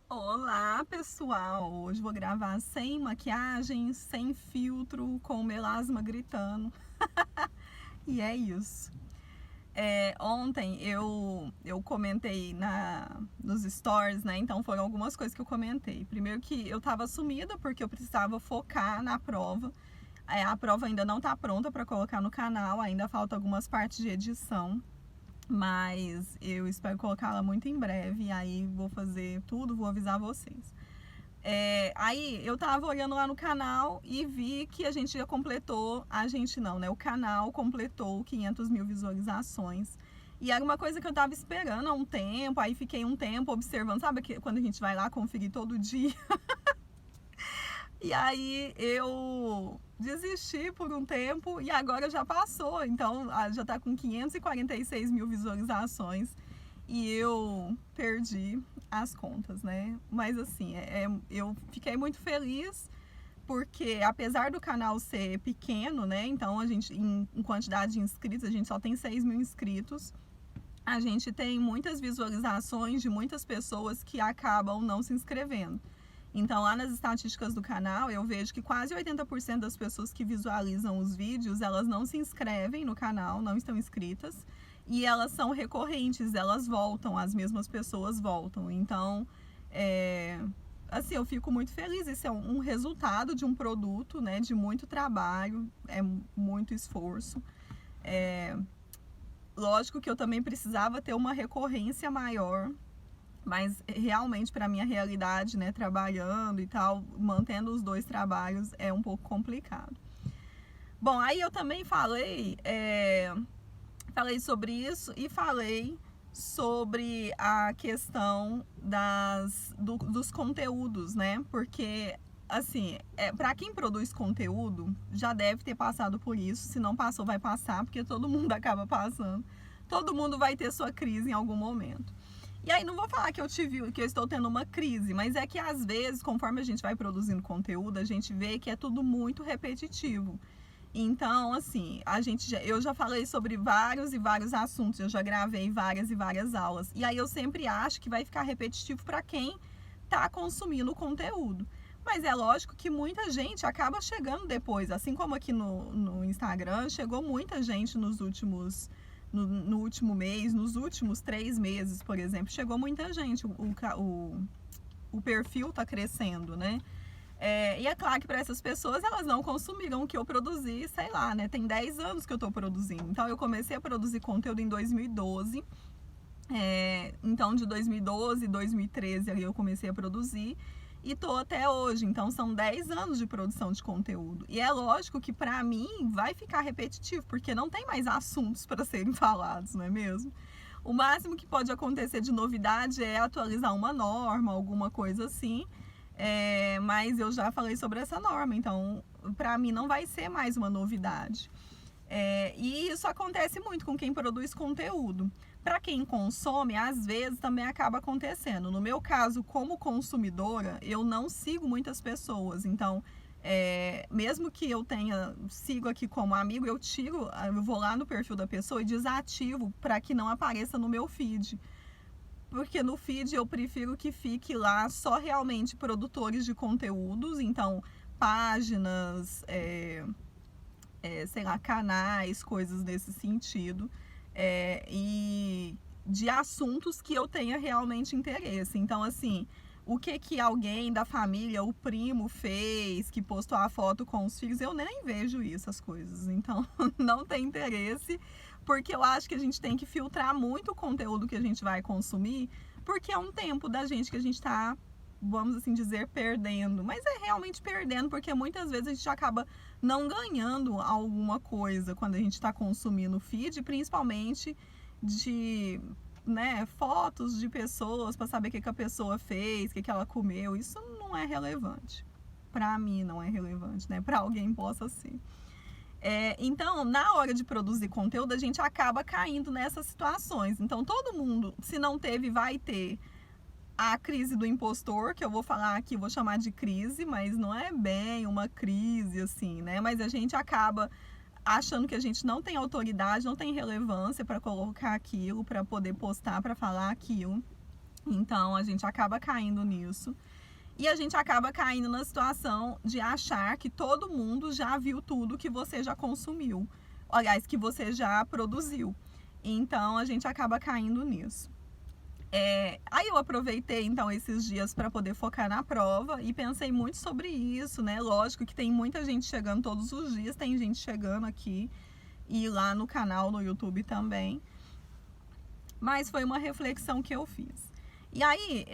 Olá, pessoal! Hoje vou gravar sem maquiagem, sem filtro, com o melasma gritando. E é isso. Ontem eu comentei nos stories, né? Então foram algumas coisas que eu comentei. Primeiro que eu tava sumida porque eu precisava focar na prova. A prova ainda não tá pronta para colocar no canal, ainda falta algumas partes de edição. Mas eu espero colocá-la muito em breve. E aí vou fazer tudo, vou avisar vocês. Aí eu tava olhando lá no canal e vi que a gente já completou, a gente não, né? O canal completou 500 mil visualizações. E era uma coisa que eu tava esperando há um tempo, aí fiquei um tempo observando, sabe quando a gente vai lá conferir todo dia? E aí eu desisti por um tempo e agora já passou, então já tá com 546 mil visualizações e eu perdi as contas, né? Mas assim, eu fiquei muito feliz porque apesar do canal ser pequeno, né? Então a gente, em quantidade de inscritos, a gente só tem 6 mil inscritos. A gente tem muitas visualizações de muitas pessoas que acabam não se inscrevendo. Então, lá nas estatísticas do canal, eu vejo que quase 80% das pessoas que visualizam os vídeos, elas não se inscrevem no canal, não estão inscritas. E elas são recorrentes, elas voltam, as mesmas pessoas voltam. Então, assim, eu fico muito feliz. Isso é um resultado de um produto, né, de muito trabalho, é muito esforço. Lógico que eu também precisava ter uma recorrência maior, mas realmente para minha realidade, né, trabalhando e tal, mantendo os dois trabalhos é um pouco complicado. Bom, aí eu também falei sobre isso e falei sobre a questão dos conteúdos, né? Porque, assim, para quem produz conteúdo, já deve ter passado por isso. Se não passou, vai passar, porque todo mundo acaba passando. Todo mundo vai ter sua crise em algum momento. E aí, não vou falar que que eu estou tendo uma crise, mas é que às vezes, conforme a gente vai produzindo conteúdo, a gente vê que é tudo muito repetitivo. Então, assim, eu já falei sobre vários e vários assuntos, eu já gravei várias e várias aulas. E aí eu sempre acho que vai ficar repetitivo para quem está consumindo o conteúdo. Mas é lógico que muita gente acaba chegando depois, assim como aqui no Instagram, chegou muita gente no último mês, nos últimos 3 meses, por exemplo, chegou muita gente, o perfil está crescendo, né? E é claro que para essas pessoas, elas não consumiram o que eu produzi, sei lá, né? Tem 10 anos que eu estou produzindo. Então, eu comecei a produzir conteúdo em 2012. Então, de 2012, 2013, ali eu comecei a produzir. E tô até hoje, então são 10 anos de produção de conteúdo. E é lógico que para mim vai ficar repetitivo, porque não tem mais assuntos para serem falados, não é mesmo? O máximo que pode acontecer de novidade é atualizar uma norma, alguma coisa assim. Mas eu já falei sobre essa norma, então para mim não vai ser mais uma novidade. E isso acontece muito com quem produz conteúdo. Para quem consome, às vezes também acaba acontecendo. No meu caso, como consumidora, eu não sigo muitas pessoas. Então, mesmo que eu sigo aqui como amigo, eu vou lá no perfil da pessoa e desativo para que não apareça no meu feed. Porque no feed eu prefiro que fique lá só realmente produtores de conteúdos, então páginas, sei lá, canais, coisas nesse sentido, e de assuntos que eu tenha realmente interesse. Então, assim, o que alguém da família, o primo fez, que postou a foto com os filhos, eu nem vejo essas coisas. Então, não tem interesse, porque eu acho que a gente tem que filtrar muito o conteúdo que a gente vai consumir, porque é um tempo da gente que a gente está, vamos assim dizer, perdendo. Mas é realmente perdendo, porque muitas vezes a gente acaba não ganhando alguma coisa quando a gente está consumindo o feed, principalmente de, né, fotos de pessoas para saber o que a pessoa fez, o que ela comeu. Isso não é relevante. Para mim não é relevante, né? Para alguém possa ser. Então, na hora de produzir conteúdo, a gente acaba caindo nessas situações. Então, todo mundo, se não teve, vai ter a crise do impostor, que eu vou falar aqui, vou chamar de crise, mas não é bem uma crise assim, né? Mas a gente acaba achando que a gente não tem autoridade, não tem relevância para colocar aquilo, para poder postar, para falar aquilo. Então a gente acaba caindo nisso. E a gente acaba caindo na situação de achar que todo mundo já viu tudo que você já consumiu. Aliás, que você já produziu. Então a gente acaba caindo nisso. Aí eu aproveitei então esses dias para poder focar na prova e pensei muito sobre isso, né? Lógico que tem muita gente chegando todos os dias, tem gente chegando aqui e lá no canal, no YouTube também. Mas foi uma reflexão que eu fiz. E aí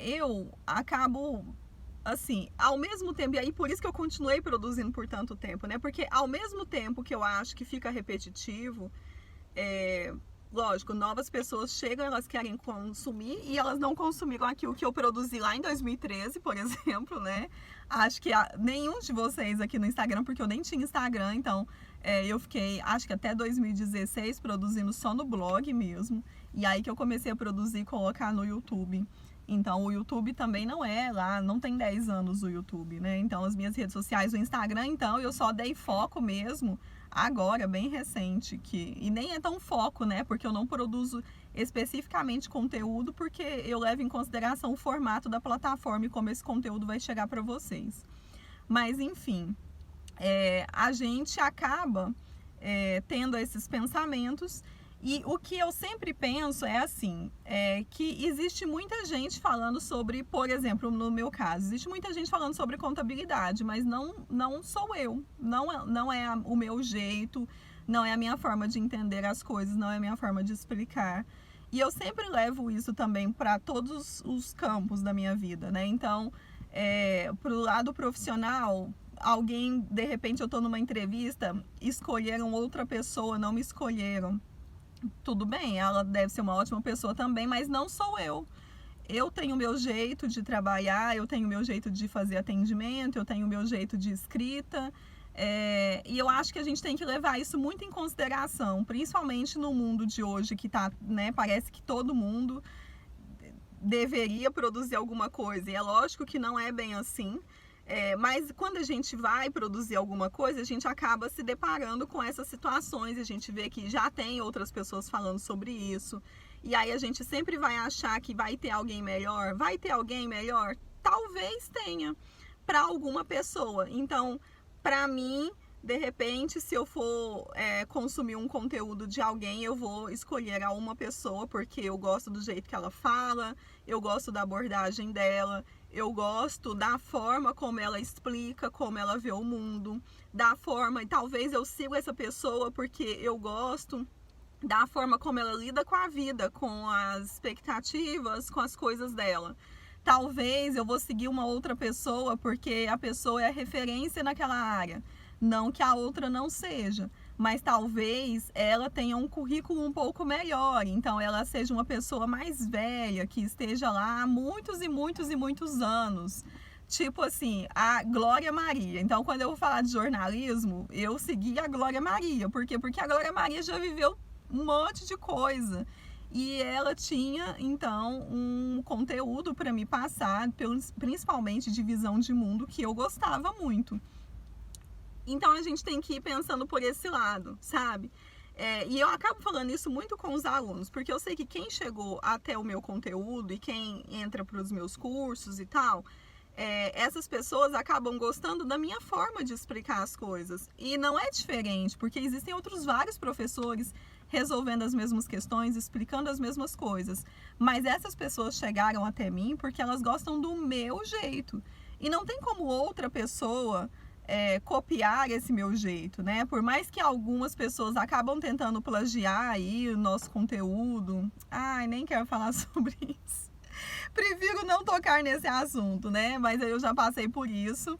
eu acabo, assim, ao mesmo tempo, e aí por isso que eu continuei produzindo por tanto tempo, né? Porque ao mesmo tempo que eu acho que fica repetitivo, lógico, novas pessoas chegam, elas querem consumir e elas não consumiram aquilo que eu produzi lá em 2013, por exemplo, né? Acho que nenhum de vocês aqui no Instagram, porque eu nem tinha Instagram, então eu fiquei, acho que até 2016 produzindo só no blog mesmo. E aí que eu comecei a produzir e colocar no YouTube. Então o YouTube também não é lá, não tem 10 anos o YouTube, né? Então as minhas redes sociais, o Instagram, então eu só dei foco mesmo agora, bem recente, e nem é tão foco, né? Porque eu não produzo especificamente conteúdo, porque eu levo em consideração o formato da plataforma e como esse conteúdo vai chegar para vocês. Mas enfim, a gente acaba tendo esses pensamentos. E o que eu sempre penso é assim, que existe muita gente falando sobre, por exemplo, no meu caso, existe muita gente falando sobre contabilidade, mas não sou eu, não é o meu jeito, não é a minha forma de entender as coisas, não é a minha forma de explicar. E eu sempre levo isso também para todos os campos da minha vida, né? Então, pro lado profissional, alguém, de repente eu estou numa entrevista, escolheram outra pessoa, não me escolheram. Tudo bem, ela deve ser uma ótima pessoa também, mas não sou eu. Eu tenho o meu jeito de trabalhar, eu tenho o meu jeito de fazer atendimento, eu tenho o meu jeito de escrita. E eu acho que a gente tem que levar isso muito em consideração, principalmente no mundo de hoje que tá, né? Parece que todo mundo deveria produzir alguma coisa. E é lógico que não é bem assim. Mas quando a gente vai produzir alguma coisa, a gente acaba se deparando com essas situações, a gente vê que já tem outras pessoas falando sobre isso, e aí a gente sempre vai achar que vai ter alguém melhor. Vai ter alguém melhor? Talvez tenha, para alguma pessoa. Então, para mim, de repente, se eu for consumir um conteúdo de alguém, eu vou escolher a uma pessoa, porque eu gosto do jeito que ela fala, eu gosto da abordagem dela, eu gosto da forma como ela explica, como ela vê o mundo, da forma, e talvez eu siga essa pessoa porque eu gosto da forma como ela lida com a vida, com as expectativas, com as coisas dela. Talvez eu vou seguir uma outra pessoa porque a pessoa é referência naquela área. Não que a outra não seja, mas talvez ela tenha um currículo um pouco melhor, então ela seja uma pessoa mais velha, que esteja lá há muitos e muitos e muitos anos. Tipo assim, a Glória Maria. Então, quando eu vou falar de jornalismo, eu segui a Glória Maria. Por quê? Porque a Glória Maria já viveu um monte de coisa. E ela tinha, então, um conteúdo para me passar, principalmente de visão de mundo, que eu gostava muito. Então a gente tem que ir pensando por esse lado, sabe? E eu acabo falando isso muito com os alunos, porque eu sei que quem chegou até o meu conteúdo e quem entra para os meus cursos e tal, essas pessoas acabam gostando da minha forma de explicar as coisas. E não é diferente, porque existem outros vários professores resolvendo as mesmas questões, explicando as mesmas coisas. Mas essas pessoas chegaram até mim porque elas gostam do meu jeito. E não tem como outra pessoa copiar esse meu jeito, né? Por mais que algumas pessoas acabam tentando plagiar aí o nosso conteúdo. Ai, nem quero falar sobre isso. Prefiro não tocar nesse assunto, né? Mas eu já passei por isso.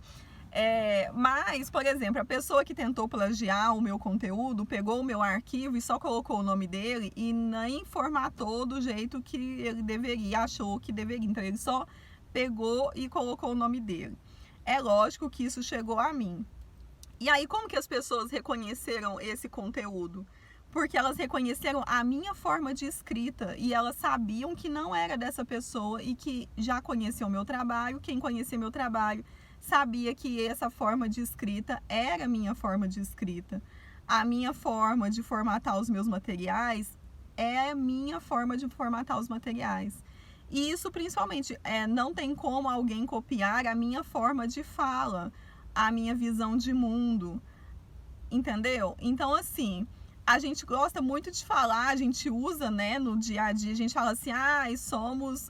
Mas, por exemplo, a pessoa que tentou plagiar o meu conteúdo pegou o meu arquivo e só colocou o nome dele e nem formatou do jeito que ele deveria, achou que deveria. Então, ele só pegou e colocou o nome dele. É lógico que isso chegou a mim. E aí, como que as pessoas reconheceram esse conteúdo? Porque elas reconheceram a minha forma de escrita e elas sabiam que não era dessa pessoa e que já conhecia o meu trabalho. Quem conhecia meu trabalho sabia que essa forma de escrita era a minha forma de escrita. A minha forma de formatar os meus materiais é a minha forma de formatar os materiais. E isso principalmente, não tem como alguém copiar a minha forma de fala, a minha visão de mundo, entendeu? Então, assim, a gente gosta muito de falar, a gente usa, né, no dia a dia, a gente fala assim, somos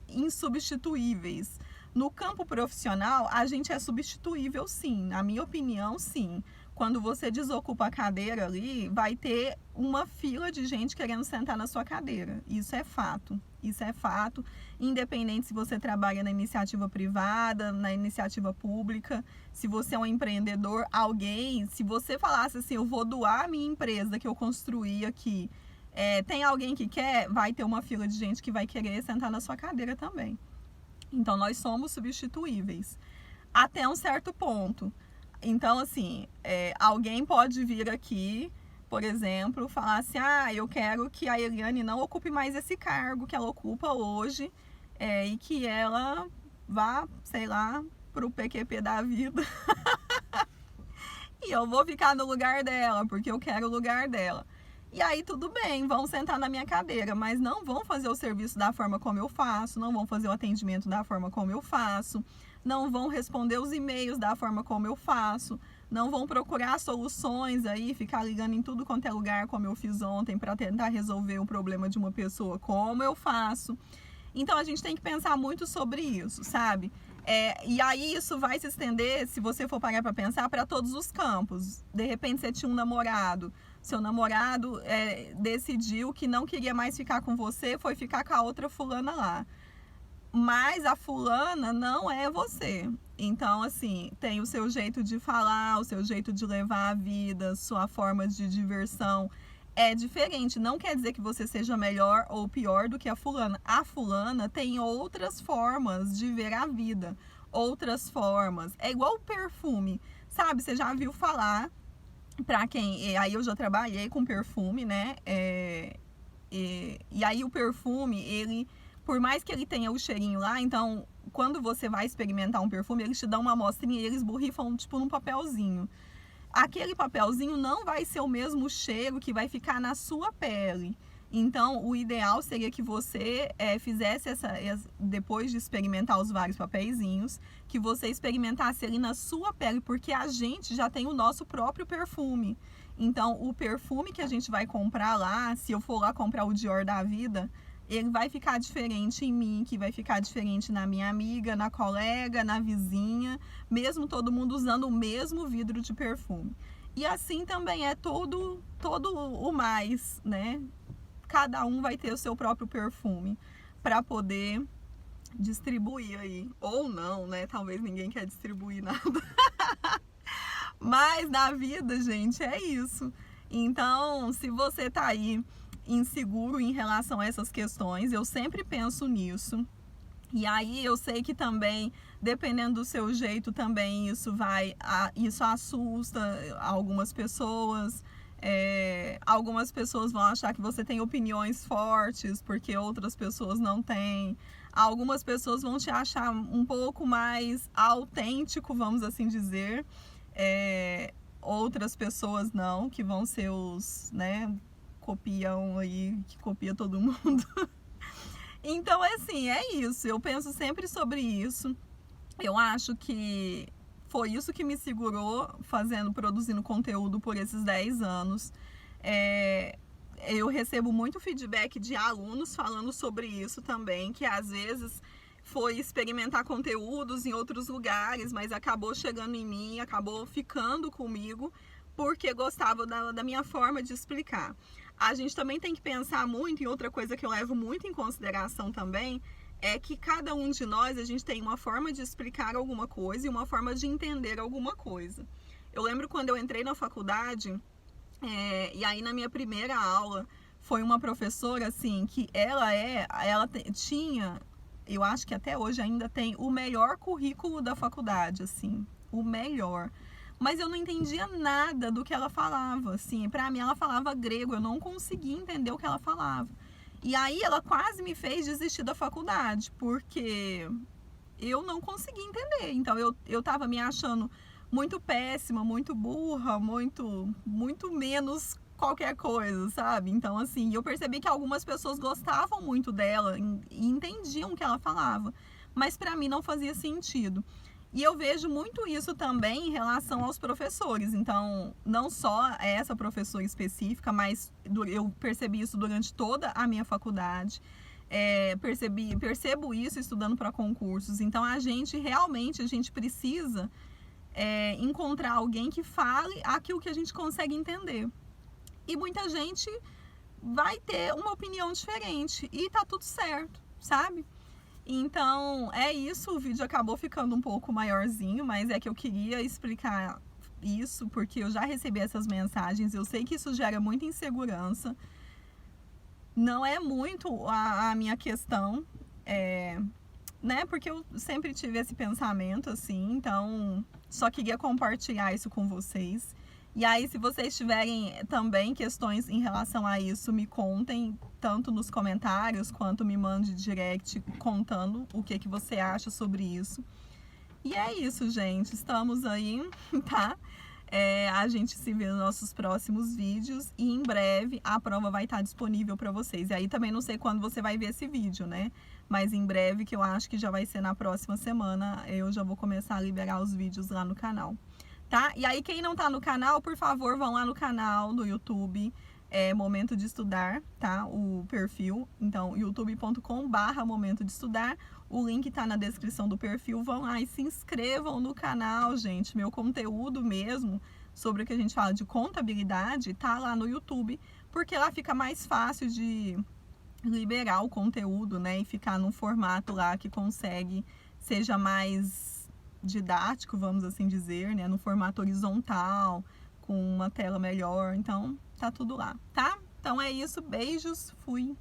insubstituíveis. No campo profissional, a gente é substituível, sim. Na minha opinião, sim. Quando você desocupa a cadeira ali, vai ter uma fila de gente querendo sentar na sua cadeira. Isso é fato. Isso é fato. Independente se você trabalha na iniciativa privada, na iniciativa pública, se você é um empreendedor, se você falasse assim, eu vou doar a minha empresa que eu construí aqui, tem alguém que quer, vai ter uma fila de gente que vai querer sentar na sua cadeira também. Então, nós somos substituíveis até um certo ponto. Então, assim, alguém pode vir aqui, por exemplo, falar assim, eu quero que a Eliane não ocupe mais esse cargo que ela ocupa hoje, e que ela vá, sei lá, pro PQP da vida. E eu vou ficar no lugar dela, porque eu quero o lugar dela. E aí tudo bem, vão sentar na minha cadeira, mas não vão fazer o serviço da forma como eu faço, não vão fazer o atendimento da forma como eu faço, não vão responder os e-mails da forma como eu faço, não vão procurar soluções aí, ficar ligando em tudo quanto é lugar como eu fiz ontem para tentar resolver o problema de uma pessoa como eu faço. Então a gente tem que pensar muito sobre isso, sabe? E aí isso vai se estender, se você for parar para pensar, para todos os campos. De repente você tinha um namorado, seu namorado decidiu que não queria mais ficar com você, foi ficar com a outra fulana lá. Mas a fulana não é você. Então, assim, tem o seu jeito de falar, o seu jeito de levar a vida, sua forma de diversão é diferente. Não quer dizer que você seja melhor ou pior do que a fulana. A fulana tem outras formas de ver a vida, outras formas. É igual o perfume, sabe? Você já viu falar, pra quem... Aí eu já trabalhei com perfume, né? E aí o perfume, ele... Por mais que ele tenha o cheirinho lá, então, quando você vai experimentar um perfume, eles te dão uma amostrinha e eles borrifam, tipo, num papelzinho. Aquele papelzinho não vai ser o mesmo cheiro que vai ficar na sua pele. Então, o ideal seria que você fizesse depois de experimentar os vários papeizinhos, que você experimentasse ele na sua pele, porque a gente já tem o nosso próprio perfume. Então, o perfume que a gente vai comprar lá, se eu for lá comprar o Dior da vida, ele vai ficar diferente em mim, que vai ficar diferente na minha amiga, na colega, na vizinha, mesmo todo mundo usando o mesmo vidro de perfume. E assim também é todo o mais, né? Cada um vai ter o seu próprio perfume para poder distribuir aí. Ou não, né? Talvez ninguém quer distribuir nada. Mas na vida, gente, é isso. Então, se você tá aí inseguro em relação a essas questões, eu sempre penso nisso. E aí eu sei que também, dependendo do seu jeito também, isso assusta algumas pessoas. Algumas pessoas vão achar que você tem opiniões fortes, porque outras pessoas não têm. Algumas pessoas vão te achar um pouco mais autêntico, vamos assim dizer. Outras pessoas não, que vão ser os, né, copiam aí, que copia todo mundo. Então, assim, é isso. Eu penso sempre sobre isso. Eu acho que foi isso que me segurou produzindo conteúdo por esses 10 anos. Eu recebo muito feedback de alunos falando sobre isso também, que às vezes foi experimentar conteúdos em outros lugares, mas acabou chegando em mim, acabou ficando comigo, porque gostava da minha forma de explicar. A gente também tem que pensar muito em outra coisa que eu levo muito em consideração também, é que cada um de nós, a gente tem uma forma de explicar alguma coisa e uma forma de entender alguma coisa. Eu lembro quando eu entrei na faculdade, e aí na minha primeira aula, foi uma professora, assim, que ela tinha, eu acho que até hoje ainda tem, o melhor currículo da faculdade, assim, o melhor. Mas eu não entendia nada do que ela falava, assim, pra mim ela falava grego, eu não conseguia entender o que ela falava. E aí ela quase me fez desistir da faculdade, porque eu não conseguia entender. Então eu tava me achando muito péssima, muito burra, muito menos qualquer coisa, sabe? Então, assim, eu percebi que algumas pessoas gostavam muito dela e entendiam o que ela falava, mas para mim não fazia sentido. E eu vejo muito isso também em relação aos professores. Então, não só essa professora específica, mas eu percebi isso durante toda a minha faculdade. Percebo isso estudando para concursos. Então, a gente precisa encontrar alguém que fale aquilo que a gente consegue entender. E muita gente vai ter uma opinião diferente e tá tudo certo, sabe? Então, é isso, o vídeo acabou ficando um pouco maiorzinho, mas é que eu queria explicar isso, porque eu já recebi essas mensagens, eu sei que isso gera muita insegurança, não é muito a minha questão, né, porque eu sempre tive esse pensamento, assim, então, só queria compartilhar isso com vocês. E aí, se vocês tiverem também questões em relação a isso, me contem, tanto nos comentários, quanto me mande direct contando o que você acha sobre isso. E é isso, gente. Estamos aí, tá? A gente se vê nos nossos próximos vídeos e em breve a prova vai estar disponível para vocês. E aí também não sei quando você vai ver esse vídeo, né? Mas em breve, que eu acho que já vai ser na próxima semana, eu já vou começar a liberar os vídeos lá no canal. Tá? E aí, quem não tá no canal, por favor, vão lá no canal do YouTube, Momento de Estudar, tá? O perfil, então, youtube.com/Momento de Estudar. O link tá na descrição do perfil. Vão lá e se inscrevam no canal, gente. Meu conteúdo mesmo, sobre o que a gente fala de contabilidade, tá lá no YouTube, porque lá fica mais fácil de liberar o conteúdo, né? E ficar num formato lá que seja mais didático, vamos assim dizer, né, no formato horizontal, com uma tela melhor. Então, tá tudo lá, tá? Então é isso, beijos, fui!